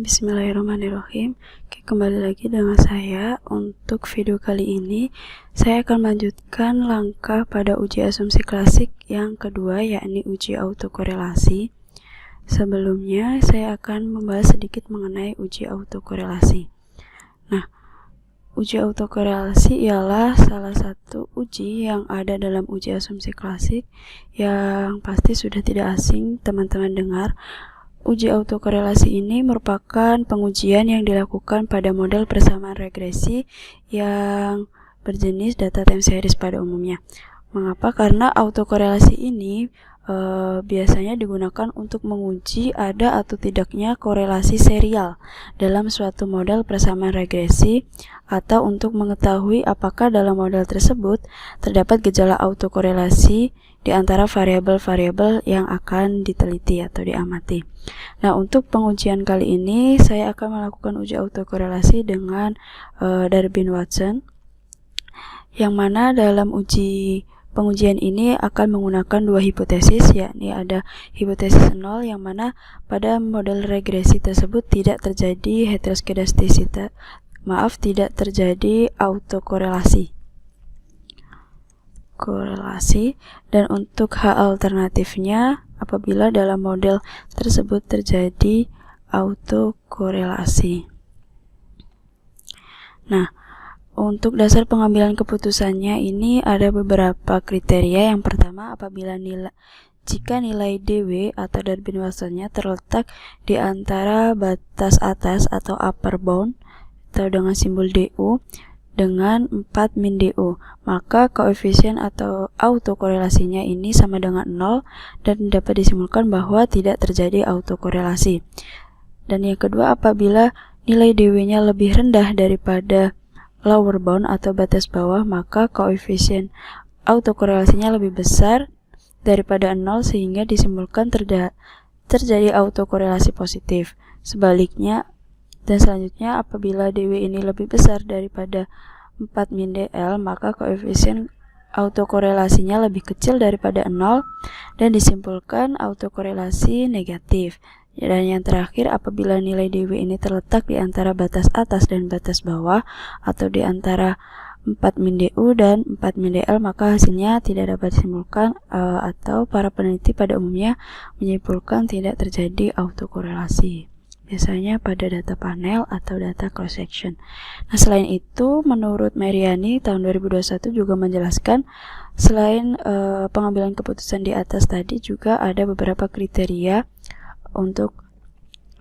Bismillahirrahmanirrahim. Oke, kembali lagi dengan saya. Untuk video kali ini, saya akan melanjutkan langkah pada uji asumsi klasik yang kedua, yakni uji autokorelasi. Sebelumnya, saya akan membahas sedikit mengenai uji autokorelasi. Nah, uji autokorelasi ialah salah satu uji yang ada dalam uji asumsi klasik yang pasti sudah tidak asing teman-teman dengar. Uji autokorelasi ini merupakan pengujian yang dilakukan pada model persamaan regresi yang berjenis data time series pada umumnya. Mengapa? Karena autokorelasi ini biasanya digunakan untuk menguji ada atau tidaknya korelasi serial dalam suatu model persamaan regresi, atau untuk mengetahui apakah dalam model tersebut terdapat gejala autokorelasi di antara variabel-variabel yang akan diteliti atau diamati. Nah, untuk pengujian kali ini saya akan melakukan uji autokorelasi dengan Darwin-Watson, yang mana dalam pengujian ini akan menggunakan dua hipotesis, yakni ada hipotesis 0 yang mana pada model regresi tersebut tidak terjadi tidak terjadi autokorelasi. Dan untuk H alternatifnya apabila dalam model tersebut terjadi autokorelasi. Nah, untuk dasar pengambilan keputusannya ini ada beberapa kriteria. Yang pertama, jika nilai DW atau Darwin-Watsonnya terletak di antara batas atas atau upper bound atau dengan simbol DU dengan 4 min DU, maka koefisien atau autokorelasinya ini sama dengan 0 dan dapat disimpulkan bahwa tidak terjadi autokorelasi. Dan yang kedua, apabila nilai DW-nya lebih rendah daripada lower bound atau batas bawah, maka koefisien autokorelasinya lebih besar daripada 0 sehingga disimpulkan terjadi autokorelasi positif. Sebaliknya, dan selanjutnya, apabila DW ini lebih besar daripada 4 min DL, maka koefisien autokorelasinya lebih kecil daripada 0 dan disimpulkan autokorelasi negatif. Dan yang terakhir, apabila nilai DW ini terletak di antara batas atas dan batas bawah atau di antara 4 min DU dan 4 min DL, maka hasilnya tidak dapat disimpulkan atau para peneliti pada umumnya menyimpulkan tidak terjadi autokorelasi, biasanya pada data panel atau data cross section. Nah, selain itu, menurut Mariani tahun 2021 juga menjelaskan selain pengambilan keputusan di atas tadi, juga ada beberapa kriteria untuk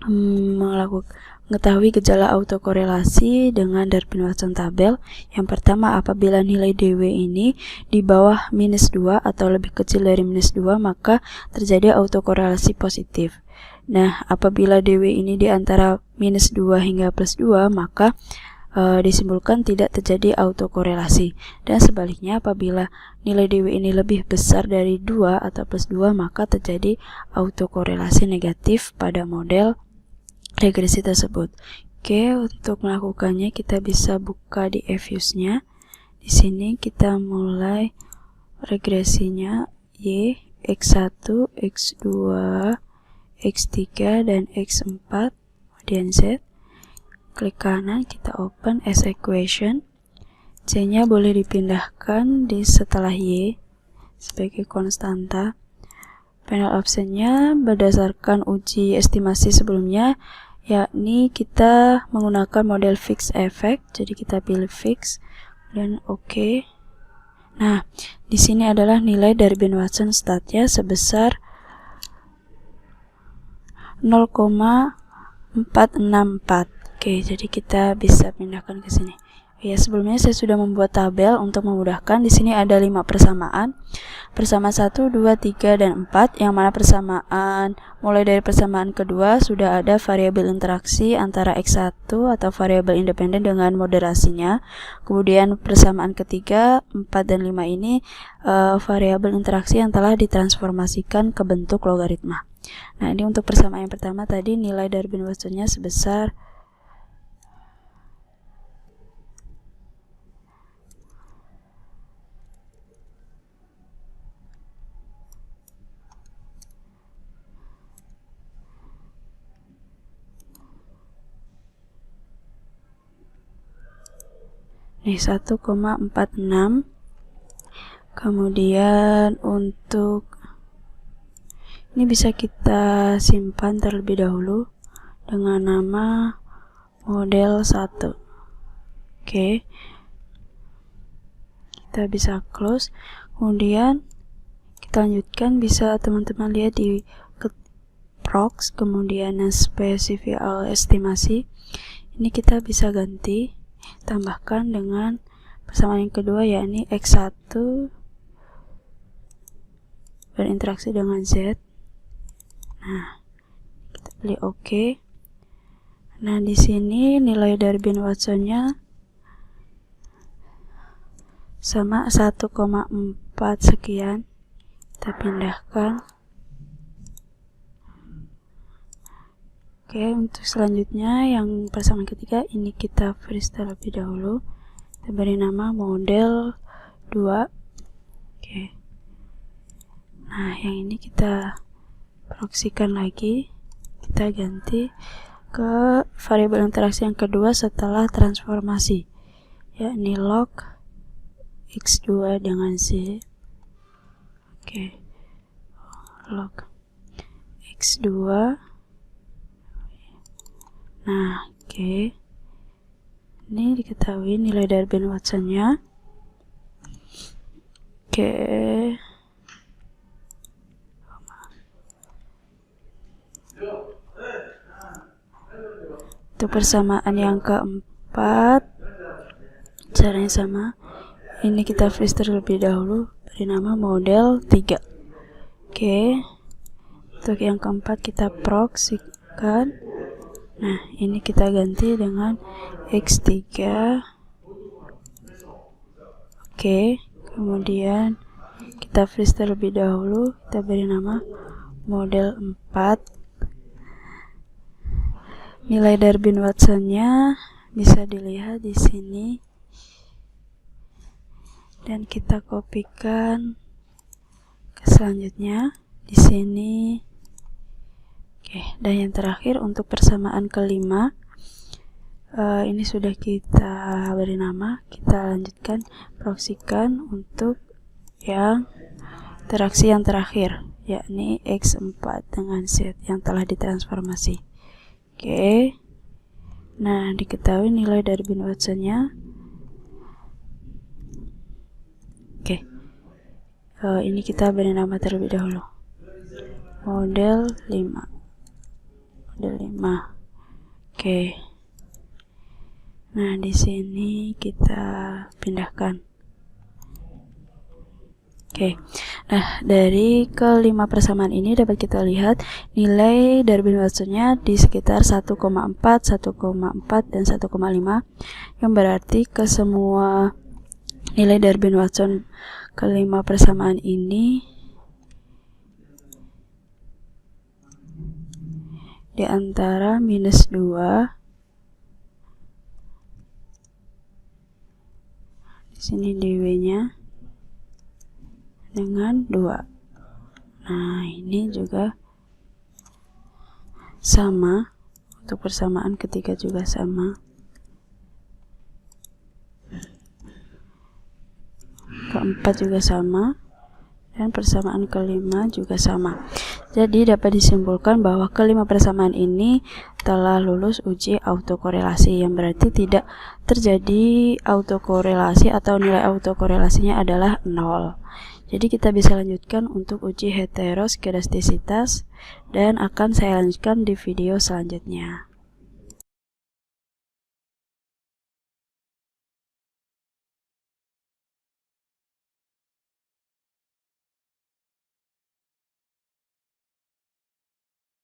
mengetahui gejala autokorelasi dengan Darwin-Watson tabel. Yang pertama, apabila nilai DW ini di bawah -2 atau lebih kecil dari -2, maka terjadi autokorelasi positif. Nah, apabila DW ini di antara -2 hingga +2, maka disimpulkan tidak terjadi autokorelasi. Dan sebaliknya, apabila nilai DW ini lebih besar dari 2 atau +2, maka terjadi autokorelasi negatif pada model regresi tersebut. Oke, untuk melakukannya kita bisa buka di eViews-nya. Di sini kita mulai regresinya Y, X1, X2, X3, dan X4, kemudian Z. Klik kanan, kita open as equation. C-nya boleh dipindahkan di setelah Y sebagai konstanta. Panel option-nya berdasarkan uji estimasi sebelumnya, yakni kita menggunakan model fixed effect. Jadi kita pilih fix dan OK. Nah, di sini adalah nilai Darwin-Watson statnya sebesar 0,464. Oke, jadi kita bisa pindahkan ke sini. Ya, sebelumnya saya sudah membuat tabel untuk memudahkan. Di sini ada 5 persamaan. Persamaan 1, 2, 3, dan 4, yang mana persamaan mulai dari persamaan kedua sudah ada variabel interaksi antara X1 atau variabel independen dengan moderasinya. Kemudian persamaan ketiga, 4 dan 5 ini variabel interaksi yang telah ditransformasikan ke bentuk logaritma. Nah, ini untuk persamaan yang pertama tadi nilai Darwin-Watsonnya sebesar 0,464. nih 1,46. Kemudian untuk ini bisa kita simpan terlebih dahulu dengan nama model 1. Oke, kita bisa close. Kemudian kita lanjutkan, bisa teman-teman lihat di prox, kemudian spesifik estimasi. Ini kita bisa ganti, tambahkan dengan persamaan yang kedua, yakni X1 berinteraksi dengan Z. Nah, kita pilih OK. Nah, di sini nilai dari bin Watsonnya sama 1,4 sekian. Kita pindahkan. Oke, untuk selanjutnya yang persamaan ketiga ini kita freeze terlebih dahulu. Kita beri nama model 2. Oke. Nah, yang ini kita proksikan lagi. Kita ganti ke variabel interaksi yang kedua setelah transformasi, yakni log X2 dengan Z. Oke. Log X2. Nah, oke. Ini diketahui nilai dari bin Watsonnya. Oke. Untuk persamaan yang keempat, caranya sama. Ini kita freeze terlebih dahulu, beri nama model 3. Oke. Untuk yang keempat kita proksikan. Nah, ini kita ganti dengan X3. Oke, kemudian kita freeze terlebih dahulu, kita beri nama model 4. Nilai dari bin Watsonnya bisa dilihat di sini. Dan kita kopikan ke selanjutnya di sini. Oke, dan yang terakhir untuk persamaan kelima, ini sudah kita beri nama. Kita lanjutkan, proksikan untuk yang interaksi yang terakhir, yakni X4 dengan Z yang telah ditransformasi. Oke, nah diketahui nilai dari bin Watsonnya. Oke, ini kita beri nama terlebih dahulu, model 5. Oke. Nah, di sini kita pindahkan. Oke. Nah, dari kelima persamaan ini dapat kita lihat nilai dari bin Watsonnya di sekitar 1,4, 1,4 dan 1,5, yang berarti ke semua nilai dari bin Watson kelima persamaan ini di antara -2, di sini dw-nya dengan 2. Nah, ini juga sama, untuk persamaan ketiga juga sama, keempat juga sama, dan persamaan kelima juga sama. Jadi dapat disimpulkan bahwa kelima persamaan ini telah lulus uji autokorelasi, yang berarti tidak terjadi autokorelasi atau nilai autokorelasinya adalah 0. Jadi kita bisa lanjutkan untuk uji heteroskedastisitas, dan akan saya lanjutkan di video selanjutnya.